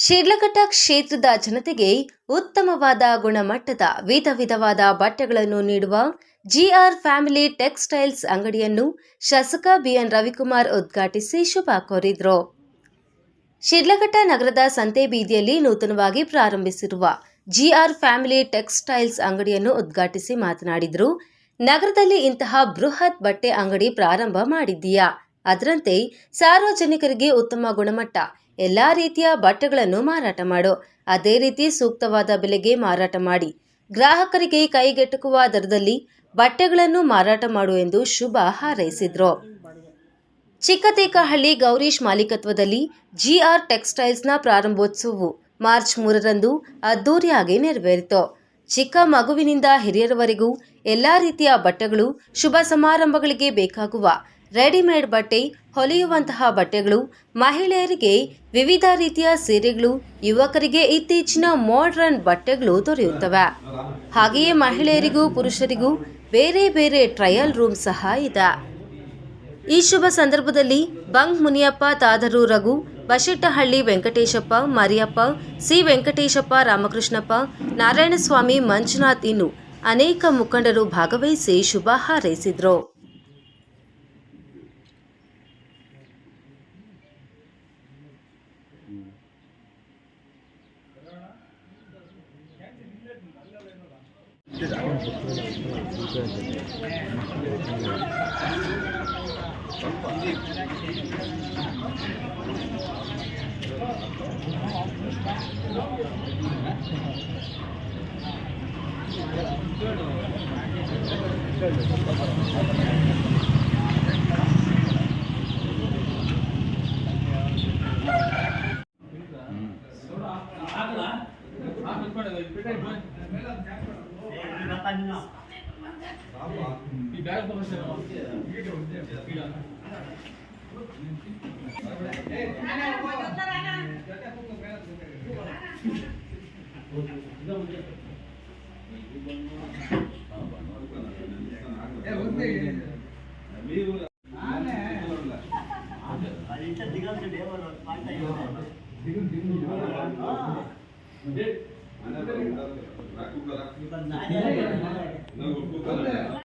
ಶಿಡ್ಲಘಟ್ಟ ಕ್ಷೇತ್ರದ ಜನತೆಗೆ ಉತ್ತಮವಾದ ಗುಣಮಟ್ಟದ ವಿಧವಾದ ಬಟ್ಟೆಗಳನ್ನು ನೀಡುವ ಜಿಆರ್ ಫ್ಯಾಮಿಲಿ ಟೆಕ್ಸ್ಟೈಲ್ಸ್ ಅಂಗಡಿಯನ್ನು ಶಾಸಕ ಬಿಎನ್ ರವಿಕುಮಾರ್ ಉದ್ಘಾಟಿಸಿ ಶುಭ ಕೋರಿದರು. ಶಿಡ್ಲಘಟ್ಟ ನಗರದ ಸಂತೆ ಬೀದಿಯಲ್ಲಿ ನೂತನವಾಗಿ ಪ್ರಾರಂಭಿಸಿರುವ ಜಿಆರ್ ಫ್ಯಾಮಿಲಿ ಟೆಕ್ಸ್ಟೈಲ್ಸ್ ಅಂಗಡಿಯನ್ನು ಉದ್ಘಾಟಿಸಿ ಮಾತನಾಡಿದರು. ನಗರದಲ್ಲಿ ಇಂತಹ ಬೃಹತ್ ಬಟ್ಟೆ ಅಂಗಡಿ ಪ್ರಾರಂಭ ಮಾಡಿದ್ದೀಯಾ? ಅದರಂತೆ ಸಾರ್ವಜನಿಕರಿಗೆ ಉತ್ತಮ ಗುಣಮಟ್ಟ ಎಲ್ಲಾ ರೀತಿಯ ಬಟ್ಟೆಗಳನ್ನು ಮಾರಾಟ ಮಾಡು. ಅದೇ ರೀತಿ ಸೂಕ್ತವಾದ ಬೆಲೆಗೆ ಮಾರಾಟ ಮಾಡಿ ಗ್ರಾಹಕರಿಗೆ ಕೈಗೆಟುಕುವ ದರದಲ್ಲಿ ಬಟ್ಟೆಗಳನ್ನು ಮಾರಾಟ ಮಾಡು ಎಂದು ಶುಭ ಹಾರೈಸಿದರು. ಚಿಕ್ಕತೇಕಹಳ್ಳಿ ಗೌರೀಶ್ ಮಾಲೀಕತ್ವದಲ್ಲಿ ಜಿಆರ್ ಟೆಕ್ಸ್ಟೈಲ್ಸ್ನ ಪ್ರಾರಂಭೋತ್ಸವವು ಮಾರ್ಚ್ 3ರಂದು ಅದ್ದೂರಿಯಾಗಿ ನೆರವೇರಿತು. ಚಿಕ್ಕ ಮಗುವಿನಿಂದ ಹಿರಿಯರವರೆಗೂ ಎಲ್ಲಾ ರೀತಿಯ ಬಟ್ಟೆಗಳು, ಶುಭ ಸಮಾರಂಭಗಳಿಗೆ ಬೇಕಾಗುವ ರೆಡಿಮೇಡ್ ಬಟ್ಟೆ, ಹೊಲಿಯುವಂತಹ ಬಟ್ಟೆಗಳು, ಮಹಿಳೆಯರಿಗೆ ವಿವಿಧ ರೀತಿಯ ಸೀರೆಗಳು, ಯುವಕರಿಗೆ ಇತ್ತೀಚಿನ ಮಾಡರ್ನ್ ಬಟ್ಟೆಗಳು ದೊರೆಯುತ್ತವೆ. ಹಾಗೆಯೇ ಮಹಿಳೆಯರಿಗೂ ಪುರುಷರಿಗೂ ಬೇರೆ ಬೇರೆ ಟ್ರಯಲ್ ರೂಮ್ ಸಹ ಇದೆ. ಈ ಶುಭ ಸಂದರ್ಭದಲ್ಲಿ ಬಂಗ್ ಮುನಿಯಪ್ಪ, ತಾದರು ರಘು, ಬಶೆಟ್ಟಹಳ್ಳಿ ವೆಂಕಟೇಶಪ್ಪ, ಮರಿಯಪ್ಪ, ಸಿ ವೆಂಕಟೇಶಪ್ಪ, ರಾಮಕೃಷ್ಣಪ್ಪ, ನಾರಾಯಣಸ್ವಾಮಿ, ಮಂಜುನಾಥ್ ಇನ್ನು ಅನೇಕ ಮುಖಂಡರು ಭಾಗವಹಿಸಿ ಶುಭ ಹಾರೈಸಿದರು.